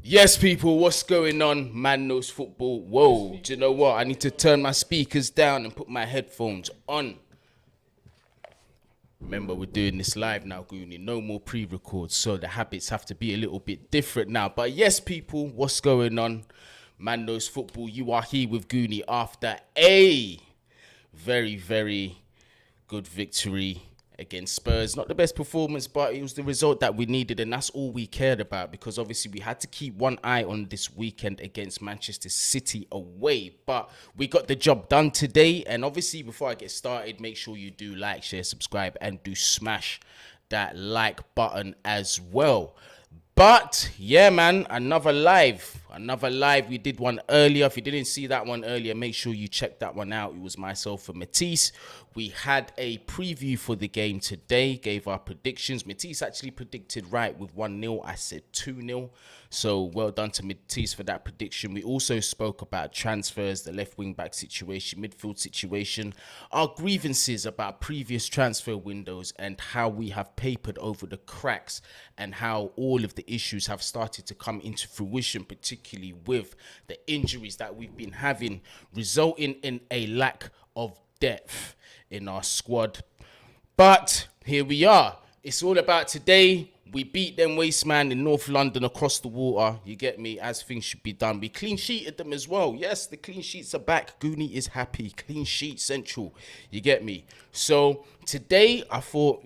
Yes, people, what's going on? Man knows football. Whoa, do you know what? I need to turn my speakers down and put my headphones on. Remember, we're doing this live now, Goonie. No more pre-records, so the habits have to be a little bit different now. But yes, people, what's going on? Man knows football. You are here with Goonie after a very, very good victory against Spurs. Not the best performance, but it was the result that we needed, and that's all we cared about, because obviously we had to keep one eye on this weekend against Manchester City away. But we got the job done today, and obviously before I get started, make sure you do like, share, subscribe, and do smash that like button as well. But yeah, man, another live. We did one earlier. If you didn't see that one earlier, make sure you check that one out. It was myself and Matisse. We had a preview for the game today, gave our predictions. Matisse actually predicted right with 1-0. I said 2-0. So well done to Matisse for that prediction. We also spoke about transfers, the left wing back situation, midfield situation, our grievances about previous transfer windows and how we have papered over the cracks and how all of the issues have started to come into fruition, particularly with the injuries that we've been having, resulting in a lack of depth in our squad. But here we are. It's all about today. We beat them Wasteman in North London across the water. You get me? As things should be done. We clean sheeted them as well. Yes, the clean sheets are back. Goonie is happy. Clean sheet central. You get me? So today I thought,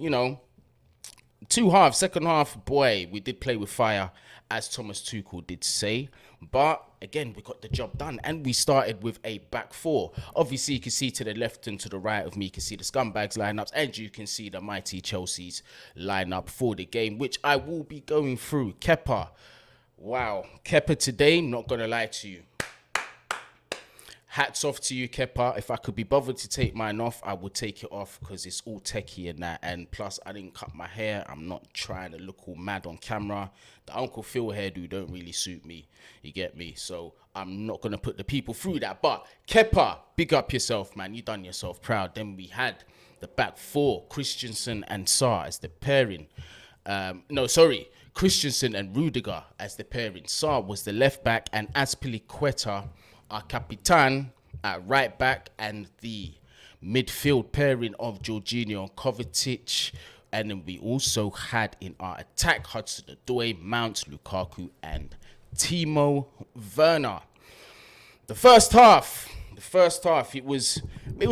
two halves, second half, boy, we did play with fire, as Thomas Tuchel did say. But again, we got the job done, and we started with a back four. Obviously, you can see to the left and to the right of me, you can see the Scumbags lineups, and you can see the mighty Chelsea's lineup for the game, which I will be going through. Kepa. Wow. Kepa today, not going to lie to you. Hats off to you, Kepa. If I could be bothered to take mine off, I would take it off because it's all techie and that. And plus, I didn't cut my hair. I'm not trying to look all mad on camera. The Uncle Phil hairdo don't really suit me. You get me? So I'm not going to put the people through that. But Kepa, big up yourself, man. You done yourself proud. Then we had the back four, Christensen and Sarr as the pairing. Christensen and Rudiger as the pairing. Sarr was the left back, and Azpilicueta, our Capitan, at right back, and the midfield pairing of Jorginho and Kovacic. And then we also had in our attack Hudson-Odoi, Mount, Lukaku, and Timo Werner. The first half, it was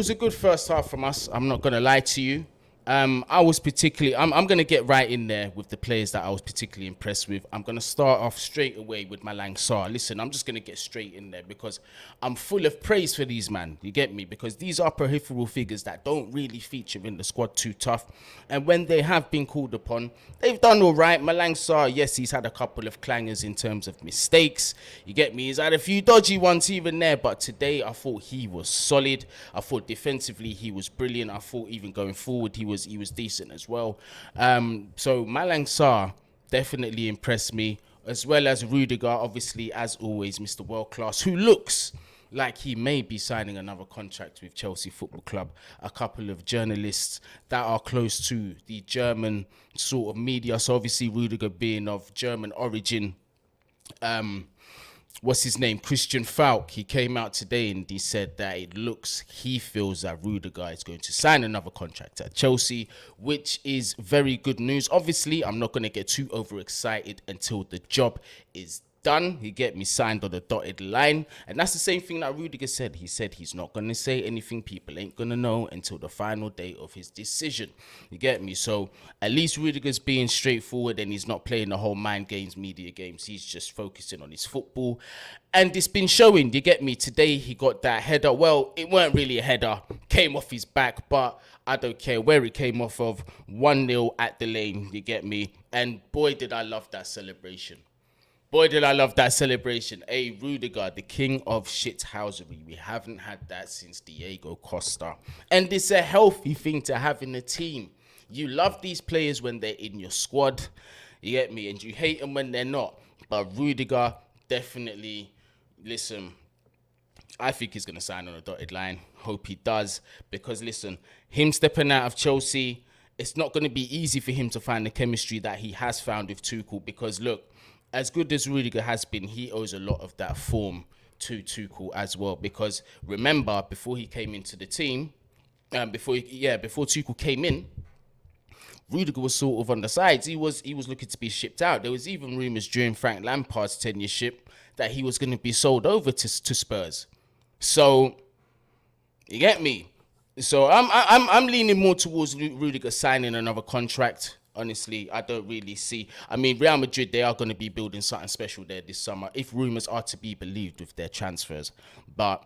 a good first half from us. I'm not gonna lie to you. I'm going to get right in there with the players that I was particularly impressed with. I'm going to start off straight away with Malang Sarr. Listen, I'm just going to get straight in there because I'm full of praise for these, man. You get me? Because these are peripheral figures that don't really feature in the squad too tough. And when they have been called upon, they've done all right. Malang Sarr, yes, he's had a couple of clangers in terms of mistakes. You get me? He's had a few dodgy ones even there. But today, I thought he was solid. I thought defensively, he was brilliant. I thought even going forward, he was decent as well. So Malang Sarr definitely impressed me, as well as Rudiger, obviously, as always, Mr. World Class, who looks like he may be signing another contract with Chelsea Football Club. A couple of journalists that are close to the German sort of media, so obviously Rudiger being of German origin, what's his name? Christian Falk. He came out today and he said that he feels that Rudiger is going to sign another contract at Chelsea, which is very good news. Obviously, I'm not going to get too overexcited until the job is done. He get me signed on the dotted line, and that's the same thing that Rudiger said. He said he's not going to say anything. People ain't going to know until the final day of his decision. You get me? So at least Rudiger's being straightforward, and he's not playing the whole mind games, media games. He's just focusing on his football, and it's been showing. You get me? Today he got that header. Well, it weren't really a header, came off his back, but I don't care where it came off of. 1-0 at the lane. You get me? And boy, did I love that celebration. Boy, did I love that celebration. Hey, Rudiger, the king of shithousery. We haven't had that since Diego Costa. And it's a healthy thing to have in the team. You love these players when they're in your squad. You get me? And you hate them when they're not. But Rudiger, definitely, listen, I think he's going to sign on a dotted line. Hope he does. Because, listen, him stepping out of Chelsea, it's not going to be easy for him to find the chemistry that he has found with Tuchel. Because, look, as good as Rudiger has been, he owes a lot of that form to Tuchel as well. Because remember, before he came into the team, before Tuchel came in, Rudiger was sort of on the sides. He was looking to be shipped out. There was even rumours during Frank Lampard's tenureship that he was going to be sold over to Spurs. So you get me. So I'm leaning more towards Rudiger signing another contract. Honestly, I don't really see. I mean, Real Madrid, they are going to be building something special there this summer, if rumours are to be believed with their transfers. But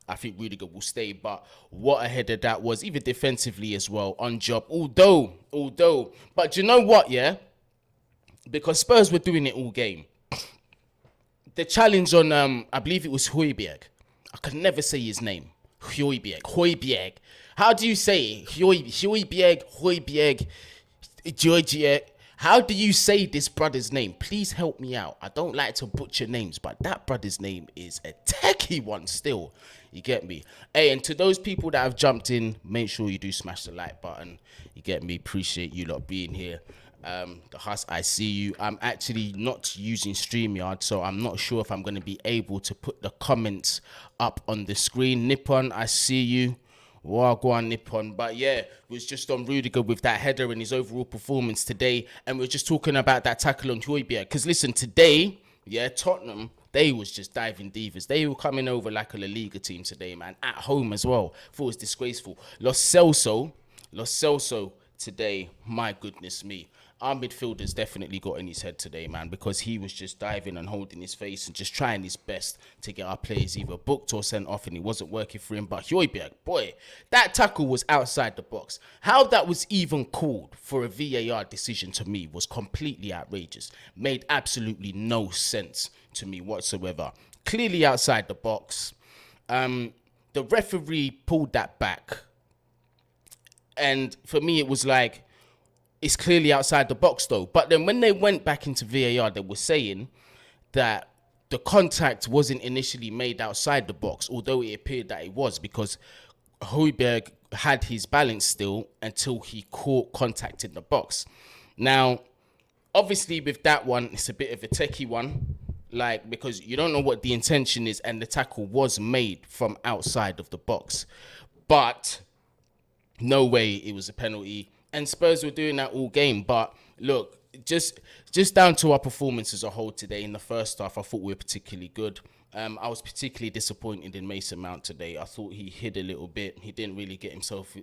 I think Rudiger will stay. But what ahead of that was, even defensively as well, on job. Although, but you know what, yeah? Because Spurs were doing it all game. The challenge on, I believe it was Højbjerg. I can never say his name. Højbjerg. How do you say it? Højbjerg. Georgia. How do you say this brother's name? Please help me out. I don't like to butcher names, but that brother's name is a techie one still. You get me? Hey, and to those people that have jumped in, make sure you do smash the like button. You get me? Appreciate you lot being here. The Huss, I see you. I'm actually not using StreamYard, so I'm not sure if I'm going to be able to put the comments up on the screen. Nippon, I see you. Wagwan Nippon. But yeah, it was just on Rudiger with that header and his overall performance today. And we're just talking about that tackle on Højbjerg. Because listen, today, yeah, Tottenham, they was just diving divas. They were coming over like a La Liga team today, man. At home as well. Thought it was disgraceful. Lo Celso today, my goodness me. Our midfielder's definitely got in his head today, man, because he was just diving and holding his face and just trying his best to get our players either booked or sent off, and it wasn't working for him. But Højbjerg, boy, that tackle was outside the box. How that was even called for a VAR decision to me was completely outrageous. Made absolutely no sense to me whatsoever. Clearly outside the box. The referee pulled that back. And for me, it was like, it's clearly outside the box though. But then when they went back into VAR, they were saying that the contact wasn't initially made outside the box, although it appeared that it was, because Højbjerg had his balance still until he caught contact in the box. Now, obviously with that one, it's a bit of a techie one, like, because you don't know what the intention is, and the tackle was made from outside of the box. But no way it was a penalty. And Spurs were doing that all game. But look, just down to our performance as a whole today in the first half, I thought we were particularly good. I was particularly disappointed in Mason Mount today. I thought he hid a little bit. He didn't really get himself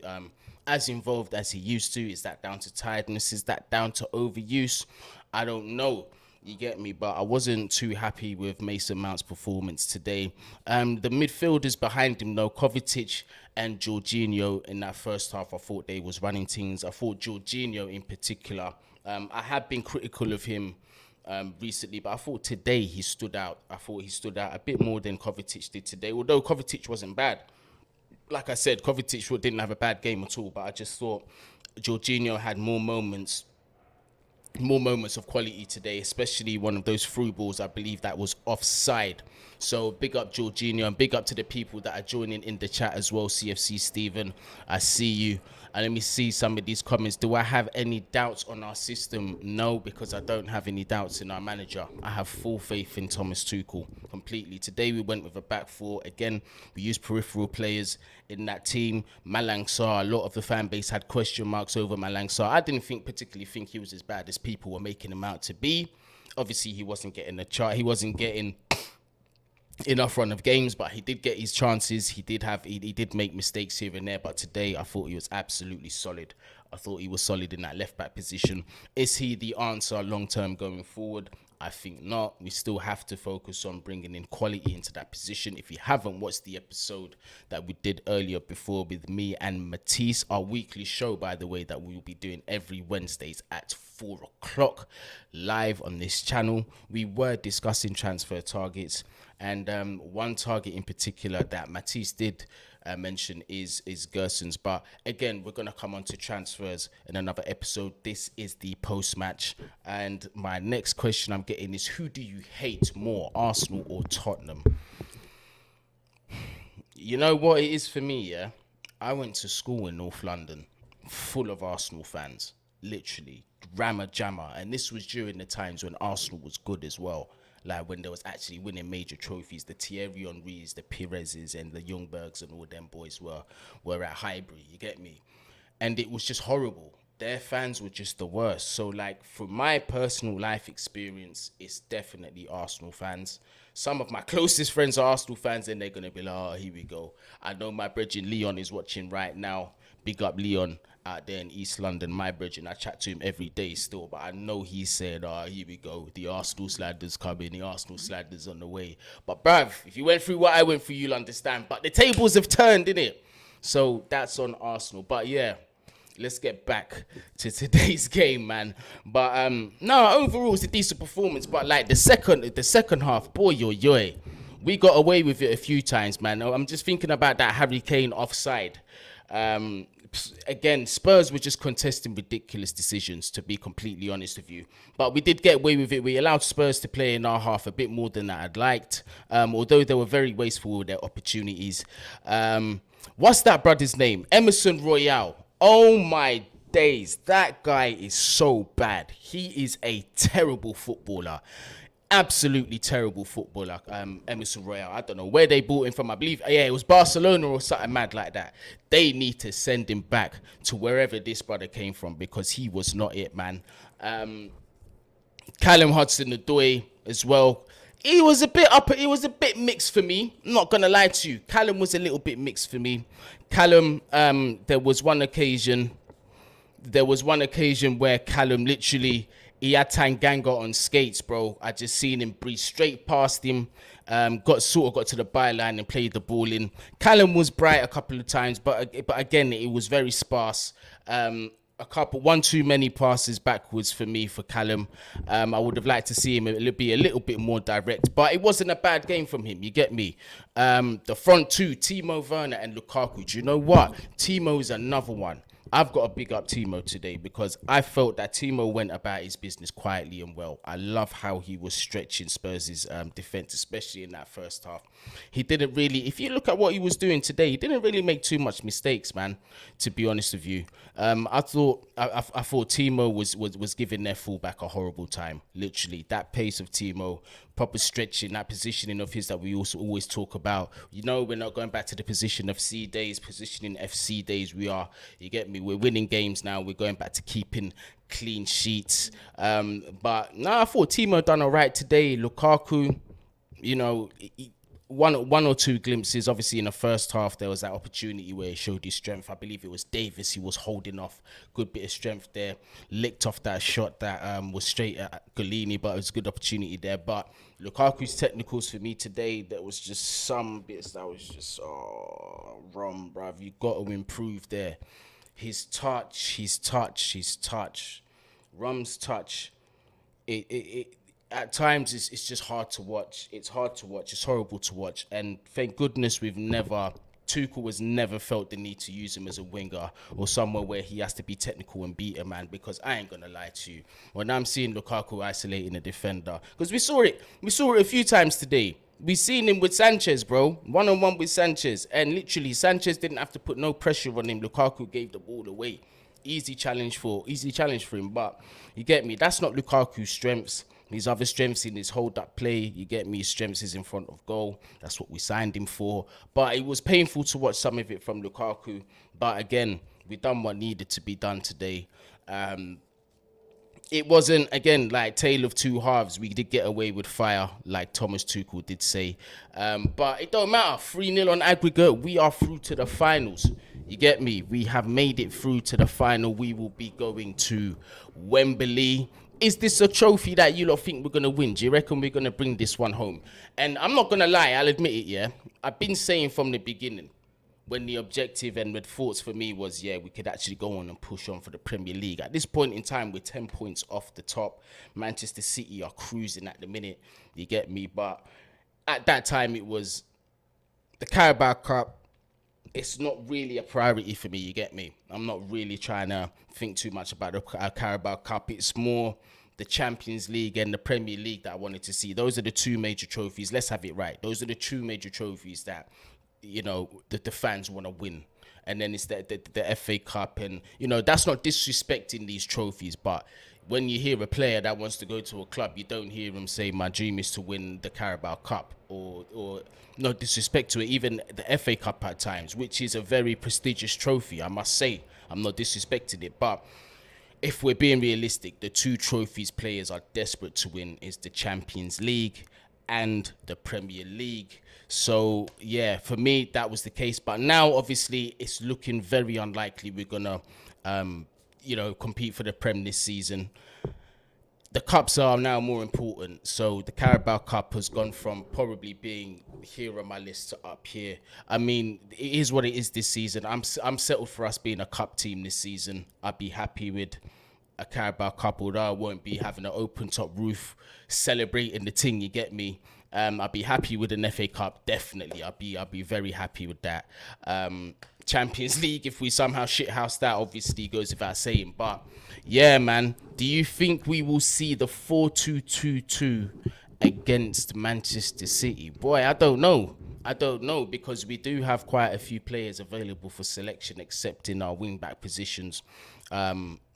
as involved as he used to. Is that down to tiredness? Is that down to overuse? I don't know. You get me? But I wasn't too happy with Mason Mount's performance today. The midfielders behind him, though, Kovacic and Jorginho in that first half, I thought they was running things. I thought Jorginho in particular, I have been critical of him recently, but I thought today he stood out. I thought he stood out a bit more than Kovacic did today, although Kovacic wasn't bad. Like I said, Kovacic didn't have a bad game at all, but I just thought Jorginho had more moments of quality today, especially one of those through balls. I believe that was offside. So big up Jorginho, and big up to the people that are joining in the chat as well. CFC Stephen, I see you. And let me see some of these comments. Do I have any doubts on our system? No, because I don't have any doubts in our manager. I have full faith in Thomas Tuchel completely. Today we went with a back four. Again, we used peripheral players in that team. Malang Sarr, a lot of the fan base had question marks over Malang Sarr. I didn't particularly think he was as bad as people were making him out to be. Obviously, he wasn't getting the chart. He wasn't getting enough run of games, but he did get his chances. He did make mistakes here and there, but today I thought he was absolutely solid. I thought he was solid in that left back position. Is he the answer long term going forward? I think not. We still have to focus on bringing in quality into that position. If you haven't watched the episode that we did earlier before with me and Matisse, our weekly show, by the way, that we will be doing every Wednesdays at 4 o'clock live on this channel, we were discussing transfer targets. And one target in particular that Matisse did mention is Gerson's. But again, we're going to come on to transfers in another episode. This is the post-match. And my next question I'm getting is, who do you hate more, Arsenal or Tottenham? You know what it is for me, yeah? I went to school in North London, full of Arsenal fans. literally rammer jammer. And this was during the times when Arsenal was good as well. Like when there was actually winning major trophies, the Thierry Henrys, the Perez's, and the Ljungbergs and all them boys were at Highbury. You get me? And it was just horrible. Their fans were just the worst. So, like, from my personal life experience, it's definitely Arsenal fans. Some of my closest friends are Arsenal fans, and they're going to be like, oh, here we go. I know my brethren Leon is watching right now. Big up Leon out there in East London, my brethren. I chat to him every day still, but I know he said, oh, here we go. The Arsenal Sliders coming, the Arsenal Sliders on the way. But, bruv, if you went through what I went through, you'll understand. But the tables have turned, innit? So, that's on Arsenal. But, yeah. Let's get back to today's game, man. But no, overall it's a decent performance. But like the second half, boy, we got away with it a few times, man. I'm just thinking about that Harry Kane offside. Again, Spurs were just contesting ridiculous decisions, to be completely honest with you. But we did get away with it. We allowed Spurs to play in our half a bit more than I'd liked, although they were very wasteful with their opportunities. What's that brother's name? Emerson Royale. Oh my days, that guy is so bad. He is a terrible footballer. Absolutely terrible footballer, Emerson Royale. I don't know where they bought him from. I believe, it was Barcelona or something mad like that. They need to send him back to wherever this brother came from, because he was not it, man. Callum Hudson-Odoi as well. He was a bit mixed for me. I'm not gonna lie to you. Callum was a little bit mixed for me. Callum, there was one occasion where Callum literally, he had Tanganga on skates, bro. I just seen him breeze straight past him, got to the byline and played the ball in. Callum was bright a couple of times, but again, it was very sparse. One too many passes backwards for me, for Callum. I would have liked to see him be a little bit more direct, but it wasn't a bad game from him, you get me. The front two, Timo Werner and Lukaku. Do you know what? Timo is another one. I've got to big up Timo today, because I felt that Timo went about his business quietly and well. I love how he was stretching Spurs' defence, especially in that first half. He didn't really, if you look at what he was doing today, he didn't really make too much mistakes, man, to be honest with you. I thought Timo was giving their fullback a horrible time. Literally, that pace of Timo, proper stretching, that positioning of his that we also always talk about. You know, we're not going back to the positioning FC days. We are, you get me, we're winning games now. We're going back to keeping clean sheets. But no, I thought Timo done all right today. Lukaku, you know, one or two glimpses. Obviously, in the first half, there was that opportunity where he showed his strength. I believe it was Davis. He was holding off. Good bit of strength there. Licked off that shot that was straight at Golini, but it was a good opportunity there. But Lukaku's technicals for me today, there was just some bits that was just, wrong, bruv. You got to improve there. His touch. Rum's touch. It at times it's just hard to watch. It's hard to watch. It's horrible to watch. And thank goodness Tuchel has never felt the need to use him as a winger or somewhere where he has to be technical and beat a man, because I ain't gonna lie to you, when I'm seeing Lukaku isolating a defender, because we saw it a few times today. We seen him with Sanchez, bro, one-on-one with Sanchez, and literally Sanchez didn't have to put no pressure on him. Lukaku gave the ball away. Easy challenge for him. But you get me, that's not Lukaku's strengths. His other strengths in his hold-up play, you get me, his strengths is in front of goal. That's what we signed him for. But it was painful to watch some of it from Lukaku. But again, we done what needed to be done today. It wasn't, again, like tale of two halves. We did get away with fire, like Thomas Tuchel did say. But it don't matter. 3-0 on aggregate. We are through to the finals. You get me? We have made it through to the final. We will be going to Wembley. Is this a trophy that you lot think we're going to win? Do you reckon we're going to bring this one home? And I'm not going to lie, I'll admit it, yeah. I've been saying from the beginning, when the objective and the thoughts for me was, yeah, we could actually go on and push on for the Premier League. At this point in time, we're 10 points off the top. Manchester City are cruising at the minute, you get me? But at that time, it was the Carabao Cup. It's not really a priority for me, you get me? I'm not really trying to think too much about the Carabao Cup. It's more the Champions League and the Premier League that I wanted to see. Those are the two major trophies. Let's have it right. Those are the two major trophies that, you know, the fans want to win. and then it's the FA Cup, and that's not disrespecting these trophies, but when you hear a player that wants to go to a club, you don't hear him say, my dream is to win the Carabao Cup, or no disrespect to it, even the FA Cup at times, which is a very prestigious trophy, I must say. I'm not disrespecting it, but if we're being realistic, the two trophies players are desperate to win is the Champions League and the Premier League. So yeah, for me that was the case, but now obviously it's looking very unlikely we're gonna compete for the Prem this season. The cups are now more important, so the Carabao Cup has gone from probably being here on my list to up here. I mean, it is what it is this season. I'm settled for us being a cup team this season. I'd be happy with a Carabao Cup, although I won't be having an open top roof celebrating the thing, you get me. I'd be happy with an FA Cup, definitely. I'd be very happy with that. Champions League, if we somehow shithouse that, obviously goes without saying. But yeah, man, do you think we will see the 4-2-2-2 against Manchester City? Boy, I don't know, because we do have quite a few players available for selection, except in our wing-back positions,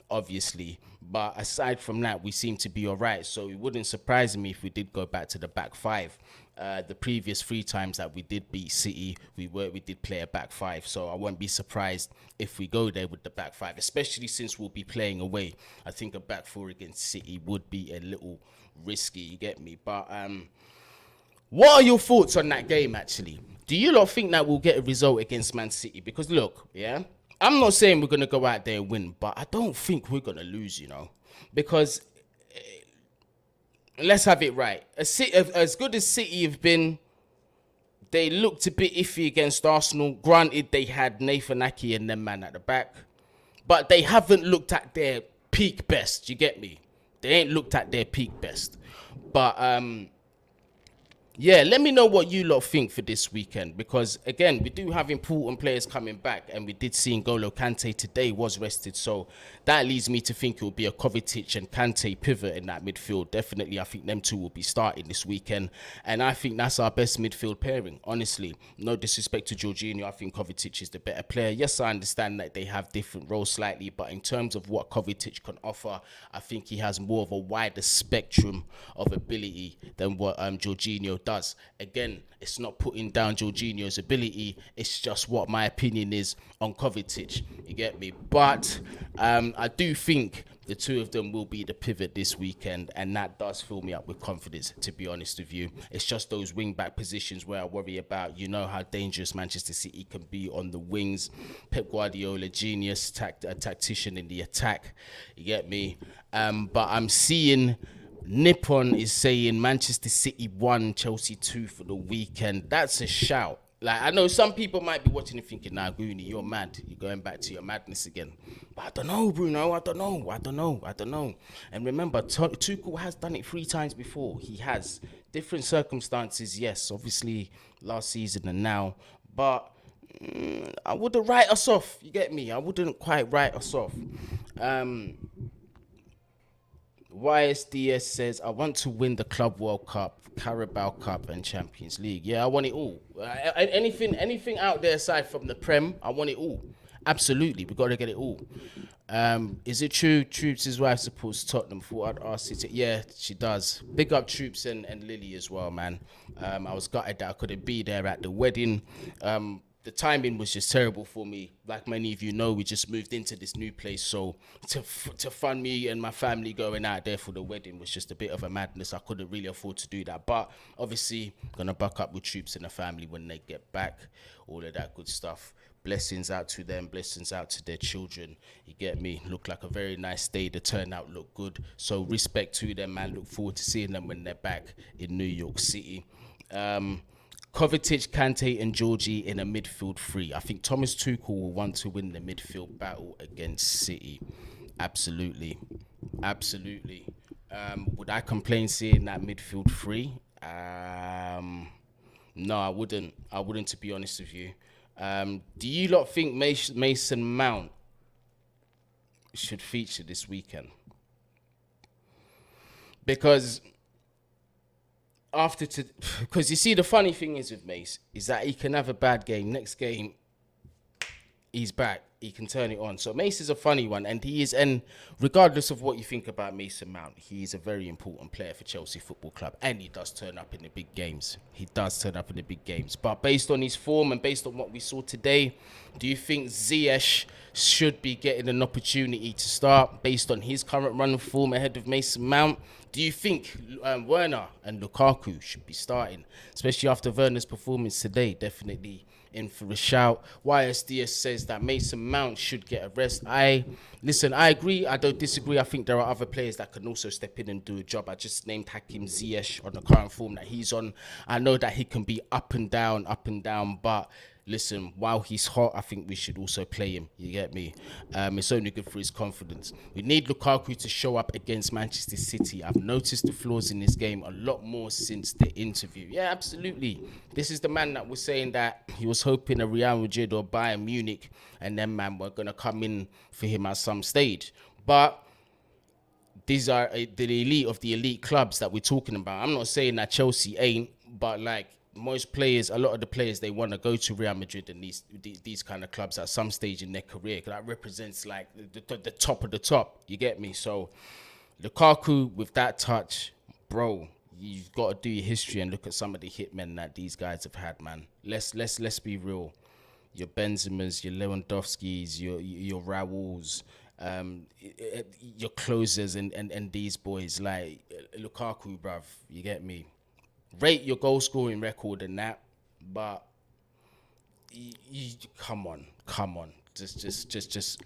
obviously. But aside from that, we seem to be all right. So it wouldn't surprise me if we did go back to the back five. The previous 3 times that we did beat City, we did play a back five. So I won't be surprised if we go there with the back five, especially since we'll be playing away. I think a back 4 against City would be a little risky, you get me? But what are your thoughts on that game, actually? Do you lot think that we'll get a result against Man City? Because look, yeah, I'm not saying we're going to go out there and win, but I don't think we're going to lose, because let's have it right. As good as City have been, they looked a bit iffy against Arsenal. Granted, they had Nathan Ake and them man at the back, but they haven't looked at their peak best, you get me? They ain't looked at their peak best. But yeah, let me know what you lot think for this weekend, because again, we do have important players coming back, and we did see N'Golo Kante today was rested, so that leads me to think it will be a Kovacic and Kante pivot in that midfield. Definitely, I think them two will be starting this weekend, and I think that's our best midfield pairing, honestly. No disrespect to Jorginho, I think Kovacic is the better player. Yes, I understand that they have different roles slightly, but in terms of what Kovacic can offer, I think he has more of a wider spectrum of ability than what Jorginho does. Again, it's not putting down Jorginho's ability, it's just what my opinion is on Kovacic, you get me? But I do think the two of them will be the pivot this weekend, and that does fill me up with confidence, to be honest with you. It's just those wing-back positions where I worry about. You know how dangerous Manchester City can be on the wings. Pep Guardiola, genius, tactician in the attack, you get me? But I'm seeing Nippon is saying Manchester City 1, Chelsea 2 for the weekend. That's a shout. Like, I know some people might be watching and thinking, nah, Goonie, you're mad. You're going back to your madness again. But I don't know, Bruno. I don't know. And remember, Tuchel has done it 3 times before. He has. Different circumstances, yes. Obviously, last season and now. But I wouldn't write us off. You get me? I wouldn't quite write us off. YSDS says, I want to win the Club World Cup, Carabao Cup and Champions League. Yeah, I want it all. Anything out there aside from the Prem, I want it all. Absolutely, we got to get it all. Is it true Troops' wife supports Tottenham? Thought I'd ask it. Yeah, she does. Big up Troops and Lily as well, man. I was gutted that I couldn't be there at the wedding. The timing was just terrible for me. Like many of you know, we just moved into this new place, so to fund me and my family going out there for the wedding was just a bit of a madness. I couldn't really afford to do that, but obviously gonna buck up with Troops and the family when they get back, all of that good stuff. Blessings out to them, blessings out to their children, you get me? Looked like a very nice day, the turnout looked good, so respect to them, man. Look forward to seeing them when they're back in New York City. Kovacic, Kante and Georgie in a midfield 3. I think Thomas Tuchel will want to win the midfield battle against City. Absolutely. Would I complain seeing that midfield 3? No, I wouldn't, to be honest with you. Do you lot think Mason Mount should feature this weekend? Because because you see, the funny thing is with Mace is that he can have a bad game. Next game, He's back. He can turn it on. So Mace is a funny one, and regardless of what you think about Mason Mount, he is a very important player for Chelsea Football Club, and he does turn up in the big games. But based on his form and based on what we saw today, do you think Ziyech should be getting an opportunity to start based on his current run of form ahead of Mason Mount? Do you think Werner and Lukaku should be starting, especially after Werner's performance today? Definitely in for a shout. YSDS says that Mason Mount should get a rest. I agree. I don't disagree. I think there are other players that can also step in and do a job. I just named Hakim Ziyech on the current form that he's on. I know that he can be up and down, but listen, while he's hot, I think we should also play him. You get me? It's only good for his confidence. We need Lukaku to show up against Manchester City. I've noticed the flaws in this game a lot more since the interview. Yeah, absolutely. This is the man that was saying that he was hoping a Real Madrid or Bayern Munich and them man were going to come in for him at some stage. But these are the elite of the elite clubs that we're talking about. I'm not saying that Chelsea ain't, but like, most players, a lot of the players, they want to go to Real Madrid and these kind of clubs at some stage in their career. That represents like the top of the top. You get me? So Lukaku with that touch, bro, you've got to do your history and look at some of the hitmen that these guys have had, man. Let's be real. Your Benzemas, your Lewandowskis, your Raúls, your closers and these boys like Lukaku, bruv. You get me? Rate your goal scoring record and that, but you come on, just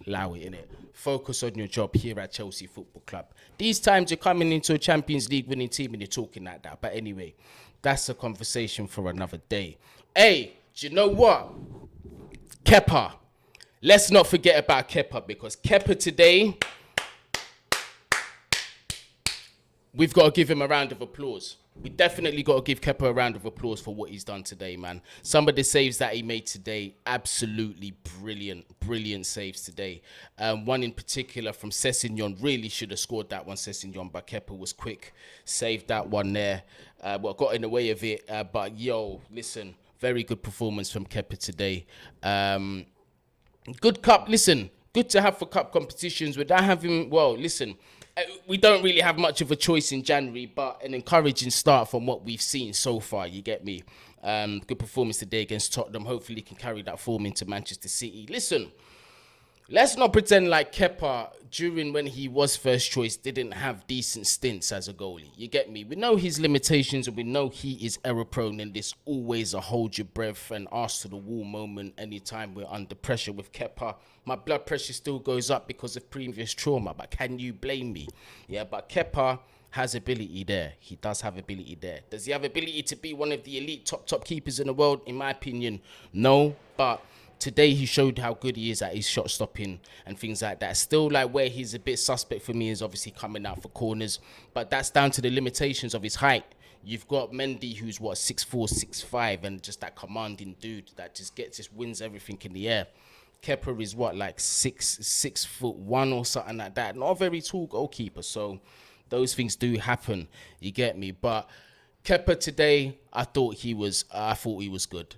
allow it, innit? Focus on your job here at Chelsea Football Club. These times you're coming into a Champions League winning team and you're talking like that. But anyway, that's a conversation for another day. Hey, do you know what? Kepa. Let's not forget about Kepa, because Kepa today, we've got to give him a round of applause. We definitely got to give Kepa a round of applause for what he's done today, man. Some of the saves that he made today, absolutely brilliant saves today. One in particular from Sessegnon, really should have scored that one, Sessegnon, but Kepa was quick, saved that one there. Got in the way of it, but yo, listen, very good performance from Kepa today. Good cup, listen, good to have for cup competitions without having, well, listen, we don't really have much of a choice in January, but an encouraging start from what we've seen so far, you get me? Good performance today against Tottenham. Hopefully he can carry that form into Manchester City. Listen, let's not pretend like Kepa, during when he was first choice, didn't have decent stints as a goalie. You get me? We know his limitations and we know he is error prone, and there's always a hold your breath and arse to the wall moment anytime we're under pressure with Kepa. My blood pressure still goes up because of previous trauma, but can you blame me? Yeah, but Kepa has ability there. He does have ability there. Does he have ability to be one of the elite top keepers in the world? In my opinion, no, but today he showed how good he is at his shot stopping and things like that. Still, like, where he's a bit suspect for me is obviously coming out for corners, but that's down to the limitations of his height. You've got Mendy, who's what, 6'4", 6'5", and just that commanding dude that just wins everything in the air. Kepa is what, like 6'1" or something like that. Not a very tall goalkeeper, so those things do happen. You get me? But Kepa today, I thought he was good.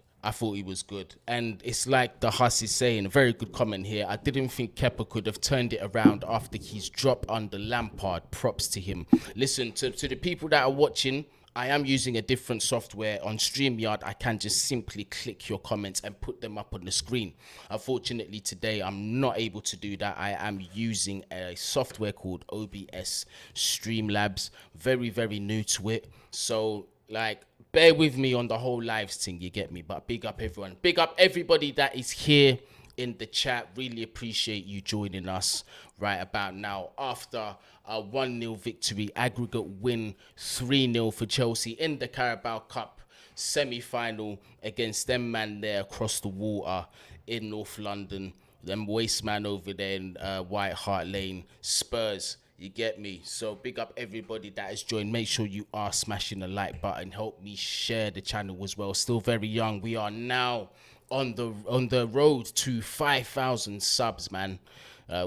And it's like the Huss is saying, a very good comment here. I didn't think Kepa could have turned it around after his drop under Lampard. Props to him. Listen, to the people that are watching, I am using a different software on StreamYard. I can just simply click your comments and put them up on the screen. Unfortunately, today I'm not able to do that. I am using a software called OBS Streamlabs. Very, very new to it. So, like, bear with me on the whole lives thing, you get me? But big up everyone. Big up everybody that is here in the chat. Really appreciate you joining us right about now after a 1-0 victory, aggregate win 3-0 for Chelsea in the Carabao Cup semi-final against them man there across the water in North London, them waste man over there in White Hart Lane, Spurs. You get me? So big up everybody that has joined. Make sure you are smashing the like button. Help me share the channel as well. Still very young. We are now on the road to 5,000 subs, man,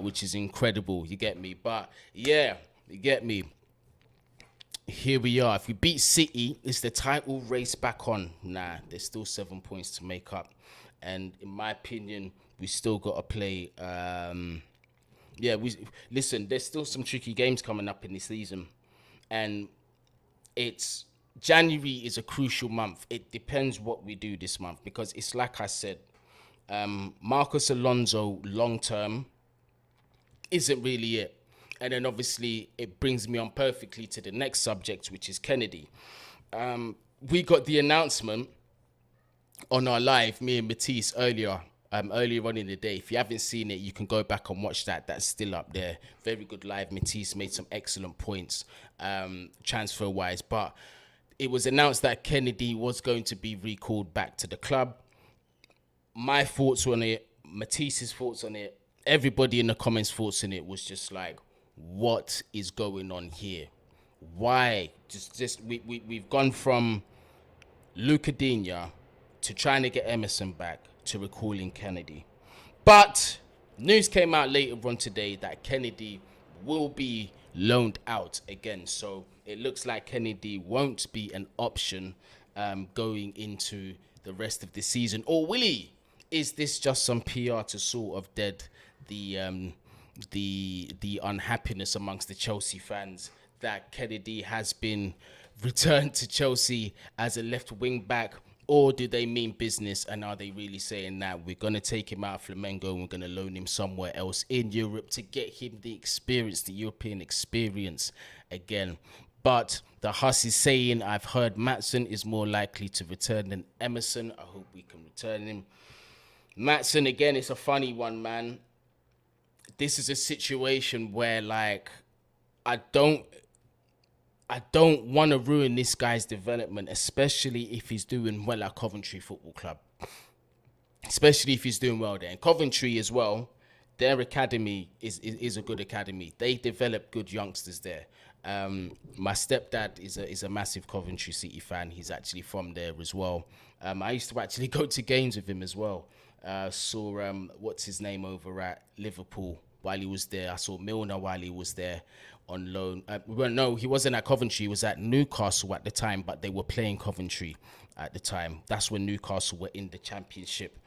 which is incredible. You get me? But yeah, you get me. Here we are. If we beat City, is the title race back on? Nah, there's still 7 points to make up. And in my opinion, We still got to play. Yeah, listen. There's still some tricky games coming up in this season, and it's January is a crucial month. It depends what we do this month because it's like I said, Marcus Alonso long term isn't really it. And then obviously it brings me on perfectly to the next subject, which is Kenedy. We got the announcement on our live, me and Matisse earlier on in the day. If you haven't seen it, you can go back and watch that. That's still up there. Very good live. Matisse made some excellent points transfer-wise. But it was announced that Kenedy was going to be recalled back to the club. My thoughts on it, Matisse's thoughts on it, everybody in the comments' thoughts on it was just like, what is going on here? Why? We've gone from Luca Digne to trying to get Emerson back to recalling Kenedy. But news came out later on today that Kenedy will be loaned out again. So it looks like Kenedy won't be an option going into the rest of the season. Or will he? Is this just some PR to sort of dead the unhappiness amongst the Chelsea fans that Kenedy has been returned to Chelsea as a left wing back? Or do they mean business, and are they really saying that we're going to take him out of Flamengo and we're going to loan him somewhere else in Europe to get him the experience, the European experience again? But the Huss is saying, I've heard Maatsen is more likely to return than Emerson. I hope we can return him. Maatsen, again, it's a funny one, man. This is a situation where, like, I don't want to ruin this guy's development, especially if he's doing well at Coventry Football Club. Especially if he's doing well there. And Coventry as well, their academy is a good academy. They develop good youngsters there. My stepdad is a massive Coventry City fan. He's actually from there as well. I used to actually go to games with him as well. Saw what's his name over at Liverpool while he was there. I saw Milner while he was there on loan. Well, no, he wasn't at Coventry. He was at Newcastle at the time, but they were playing Coventry at the time. That's when Newcastle were in the Championship.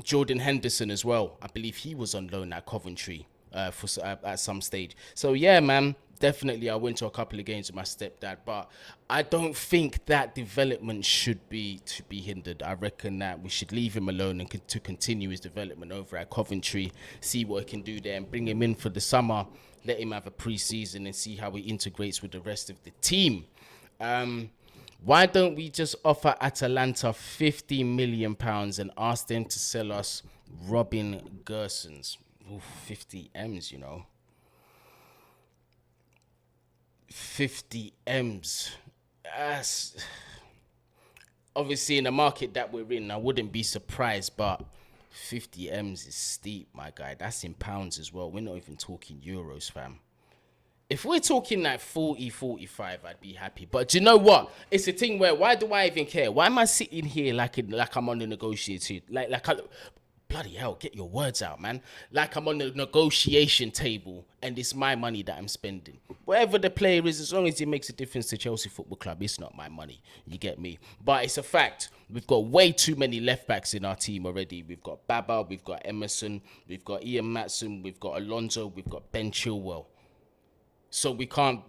Jordan Henderson as well. I believe he was on loan at Coventry at some stage. So yeah, man, definitely I went to a couple of games with my stepdad, but I don't think that development should be hindered. I reckon that we should leave him alone and to continue his development over at Coventry, see what he can do there and bring him in for the summer, let him have a pre-season and see how he integrates with the rest of the team. Why don't we just offer Atalanta £50 million and ask them to sell us Robin Gersons? Ooh, 50 M's, you know. 50 M's. Obviously, in the market that we're in, I wouldn't be surprised, but 50 M's is steep, my guy. That's in pounds as well. We're not even talking euros, fam. If we're talking like 40, 45, I'd be happy. But do you know what? It's a thing where, why do I even care? Why am I sitting here like I'm on the negotiating? Bloody hell, get your words out, man. Like I'm on the negotiation table and it's my money that I'm spending. Wherever the player is, as long as it makes a difference to Chelsea Football Club, it's not my money. You get me? But it's a fact. We've got way too many left backs in our team already. We've got Baba, we've got Emerson, we've got Ian Maatsen, we've got Alonso, we've got Ben Chilwell. So we can't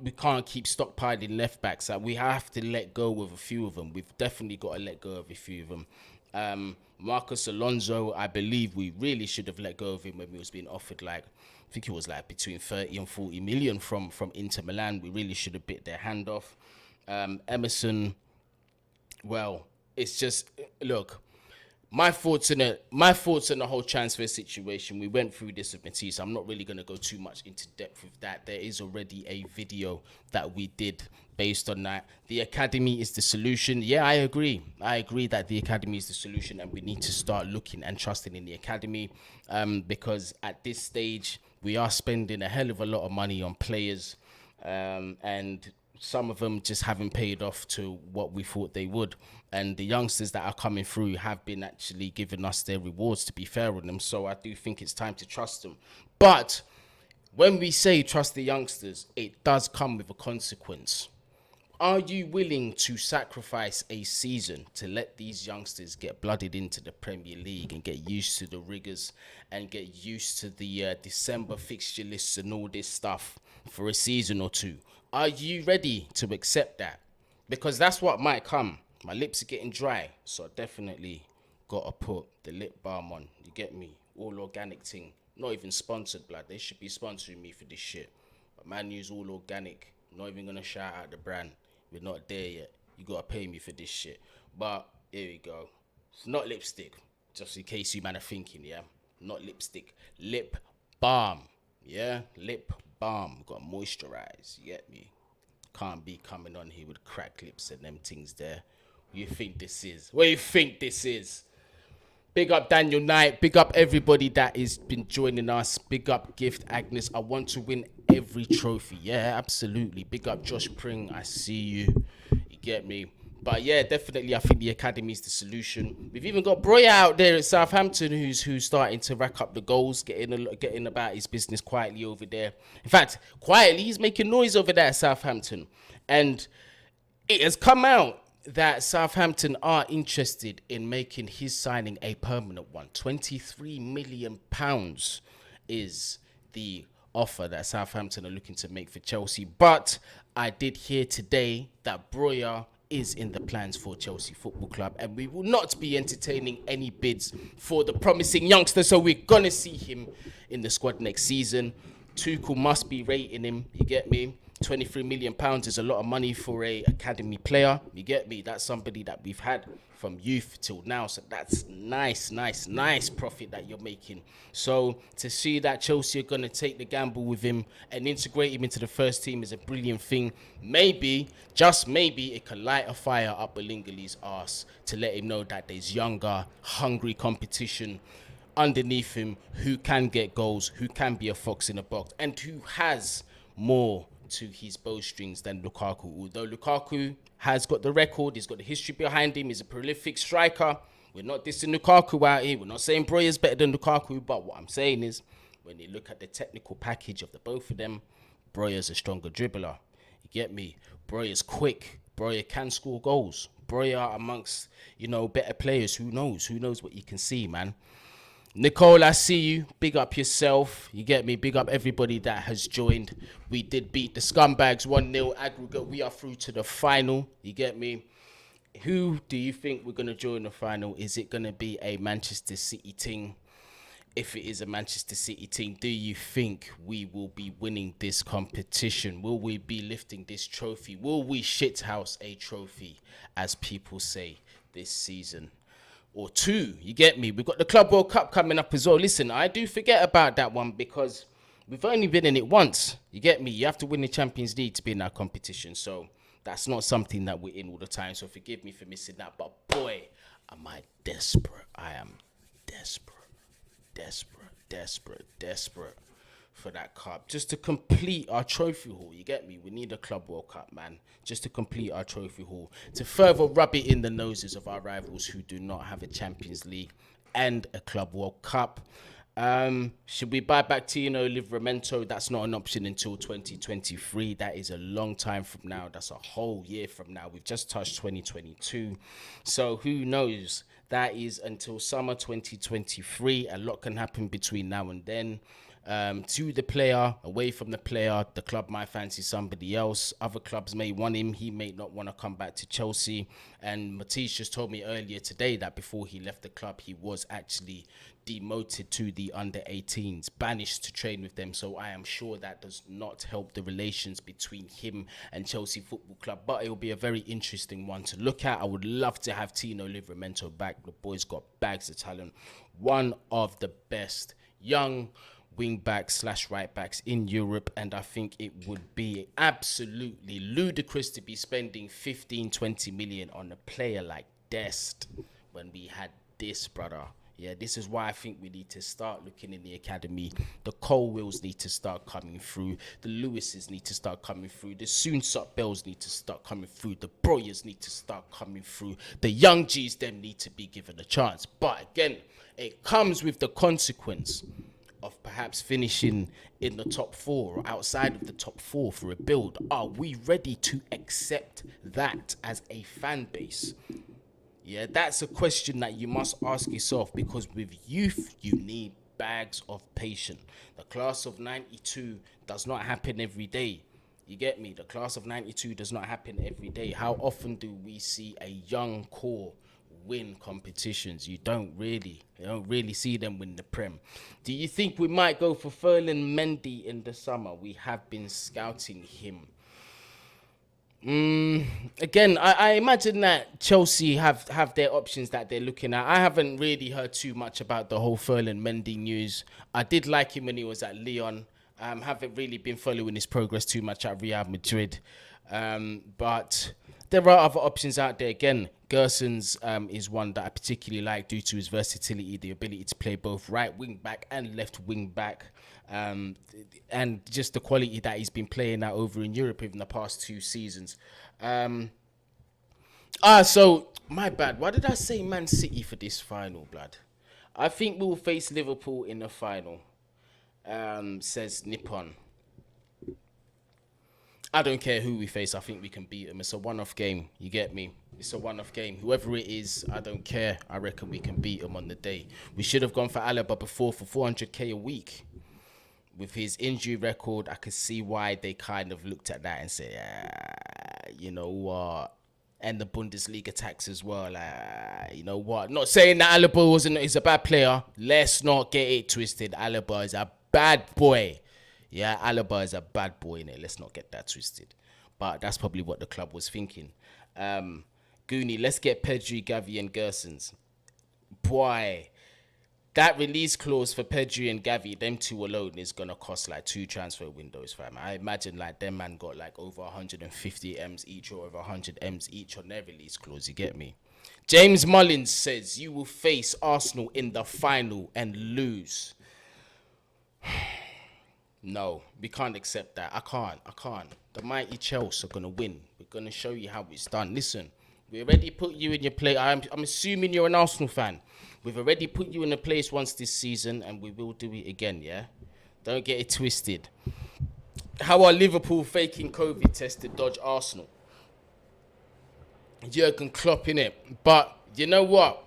keep stockpiling left backs. We have to let go of a few of them. We've definitely got to let go of a few of them. Marcus Alonso, I believe we really should have let go of him when he was being offered I think it was between 30 and 40 million from Inter Milan. We really should have bit their hand off. Emerson, well, it's just, look, my thoughts on the whole transfer situation. We went through this with Matisse. I'm not really going to go too much into depth with that. There is already a video that we did based on that. The academy is the solution. Yeah, I agree. I agree that the academy is the solution and we need to start looking and trusting in the academy because at this stage, we are spending a hell of a lot of money on players and some of them just haven't paid off to what we thought they would. And the youngsters that are coming through have been actually giving us their rewards, to be fair on them. So I do think it's time to trust them. But when we say trust the youngsters, it does come with a consequence. Are you willing to sacrifice a season to let these youngsters get blooded into the Premier League and get used to the rigours and get used to the December fixture lists and all this stuff for a season or two? Are you ready to accept that? Because that's what might come. My lips are getting dry, so I definitely got to put the lip balm on. You get me? All organic thing. Not even sponsored, blood. They should be sponsoring me for this shit. But Man U's all organic. Not even going to shout out the brand. We're not there yet. You gotta pay me for this shit. But here we go. It's not lipstick. Just in case you man are thinking, yeah. Not lipstick. Lip balm. Yeah? Lip balm. Gotta moisturize. You get me? Can't be coming on here with cracked lips and them things there. What you think this is? What you think this is? Big up Daniel Knight. Big up everybody that has been joining us. Big up Gift Agnes. I want to win every trophy. Yeah, absolutely. Big up Josh Pring. I see you. You get me? But yeah, definitely I think the academy is the solution. We've even got Broya out there at Southampton who's starting to rack up the goals, getting about his business quietly over there. In fact, quietly he's making noise over there at Southampton. And it has come out that Southampton are interested in making his signing a permanent one. £23 million is the offer that Southampton are looking to make for Chelsea. But I did hear today that Broya is in the plans for Chelsea Football Club, and we will not be entertaining any bids for the promising youngster. So we're going to see him in the squad next season. Tuchel must be rating him, you get me? £23 million is a lot of money for a academy player. You get me? That's somebody that we've had from youth till now. So that's nice profit that you're making. So to see that Chelsea are going to take the gamble with him and integrate him into the first team is a brilliant thing. Maybe, just maybe, it can light a fire up Belingali's arse to let him know that there's younger, hungry competition underneath him who can get goals, who can be a fox in a box, and who has more to his bowstrings than Lukaku. Although Lukaku has got the record, he's got the history behind him, he's a prolific striker. We're not dissing Lukaku out here. We're not saying Broya's better than Lukaku, but what I'm saying is, when you look at the technical package of the both of them, Broya's a stronger dribbler. You get me? Broya's quick. Broya can score goals. Broya amongst, better players. Who knows? Who knows what you can see, man? Nicole, I see you. Big up yourself. You get me? Big up everybody that has joined. We did beat the Scumbags 1-0 aggregate. We are through to the final. You get me? Who do you think we're going to join the final? Is it going to be a Manchester City team? If it is a Manchester City team, do you think we will be winning this competition? Will we be lifting this trophy? Will we shithouse a trophy, as people say, this season? Or two, you get me? We've got the Club World Cup coming up as well. Listen, I do forget about that one because we've only been in it once. You get me? You have to win the Champions League to be in that competition. So that's not something that we're in all the time. So forgive me for missing that. But boy, am I desperate. I am desperate for that cup. Just to complete our trophy haul, you get me? We need a Club World Cup, man. Just to complete our trophy haul. To further rub it in the noses of our rivals who do not have a Champions League and a Club World Cup. Should we buy back Tino Livramento? That's not an option until 2023. That is a long time from now. That's a whole year from now. We've just touched 2022. So who knows? That is until summer 2023. A lot can happen between now and then. To the player, away from the player, the club might fancy somebody else. Other clubs may want him. He may not want to come back to Chelsea. And Matisse just told me earlier today that before he left the club, he was actually demoted to the under-18s, banished to train with them. So I am sure that does not help the relations between him and Chelsea Football Club. But it will be a very interesting one to look at. I would love to have Tino Livramento back. The boy's got bags of talent. One of the best young wing backs / right backs in Europe, and I think it would be absolutely ludicrous to be spending 15-20 million on a player like Dest when we had this, brother. Yeah, this is why I think we need to start looking in the academy. The Colwills need to start coming through. The Lewises need to start coming through. The Soon-Sup Bells need to start coming through. The Broyers need to start coming through. The young G's, them need to be given a chance. But again, it comes with the consequence of perhaps finishing in the top 4 or outside of the top 4 for a build? Are we ready to accept that as a fan base? Yeah, that's a question that you must ask yourself, because with youth, you need bags of patience. The class of 92 does not happen every day. You get me? The class of 92 does not happen every day. How often do we see a young core win competitions? You don't really see them win the Prem. Do you think we might go for Ferland Mendy in the summer? We have been scouting him. Again, I imagine that Chelsea have their options that they're looking at. I haven't really heard too much about the whole Ferland Mendy news. I did like him when he was at Lyon. Haven't really been following his progress too much at Real Madrid. But there are other options out there. Again, Gerson's is one that I particularly like due to his versatility, the ability to play both right wing back and left wing back. And just the quality that he's been playing out over in Europe in the past 2 seasons. So my bad. Why did I say Man City for this final, blood? I think we'll face Liverpool in the final, says Nippon. I don't care who we face. I think we can beat them. It's a one-off game. You get me? It's a one-off game. Whoever it is, I don't care. I reckon we can beat them on the day. We should have gone for Alaba before for 400k a week. With his injury record, I could see why they kind of looked at that and said, you know what? And the Bundesliga tax as well. You know what? Not saying that Alaba is a bad player. Let's not get it twisted. Alaba is a bad boy. Yeah, Alaba is a bad boy, innit? Let's not get that twisted. But that's probably what the club was thinking. Goonie, let's get Pedri, Gavi, and Gersons. Boy, that release clause for Pedri and Gavi, them 2 alone, is going to cost like 2 transfer windows, fam. I imagine like them man got like over 150 M's each or over 100 M's each on their release clause, you get me? James Mullins says, you will face Arsenal in the final and lose. No, we can't accept that. I can't. The mighty Chelsea are going to win. We're going to show you how it's done. Listen, we already put you in your place. I'm assuming you're an Arsenal fan. We've already put you in a place once this season, and we will do it again, yeah? Don't get it twisted. How are Liverpool faking COVID tests to dodge Arsenal? Jurgen Klopp, innit? But you know what?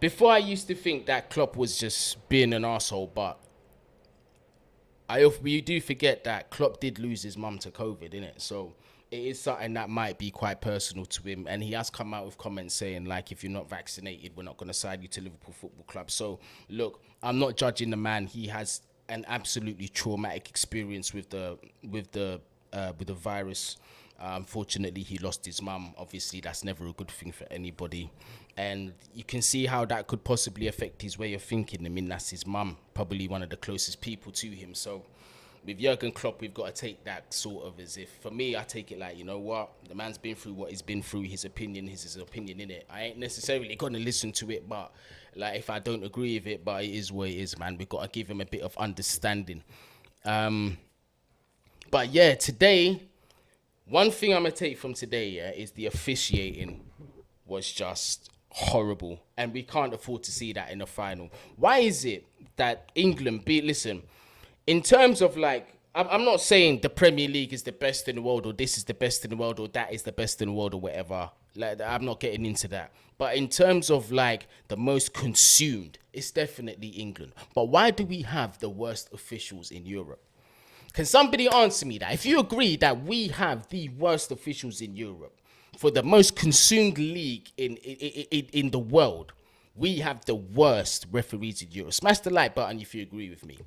Before I used to think that Klopp was just being an arsehole, but we do forget that Klopp did lose his mum to COVID, innit? So it is something that might be quite personal to him. And he has come out with comments saying, like, if you're not vaccinated, we're not going to sign you to Liverpool Football Club. So, look, I'm not judging the man. He has an absolutely traumatic experience with the virus. Unfortunately, he lost his mum. Obviously, that's never a good thing for anybody. And you can see how that could possibly affect his way of thinking. I mean, that's his mum, probably one of the closest people to him. So with Jurgen Klopp, we've got to take that sort of as if, for me, I take it like, you know what? The man's been through what he's been through. His opinion is his opinion, innit? I ain't necessarily going to listen to it, but like if I don't agree with it, but it is what it is, man. We've got to give him a bit of understanding. But yeah, today, one thing I'm going to take from today, yeah, is the officiating was just horrible. And we can't afford to see that in the final. Why is it that England listen, in terms of like, I'm not saying the Premier League is the best in the world or this is the best in the world or that is the best in the world or whatever. Like, I'm not getting into that. But in terms of like the most consumed, it's definitely England. But why do we have the worst officials in Europe? Can somebody answer me that? If you agree that we have the worst officials in Europe for the most consumed league in the world, we have the worst referees in Europe. Smash the like button if you agree with me.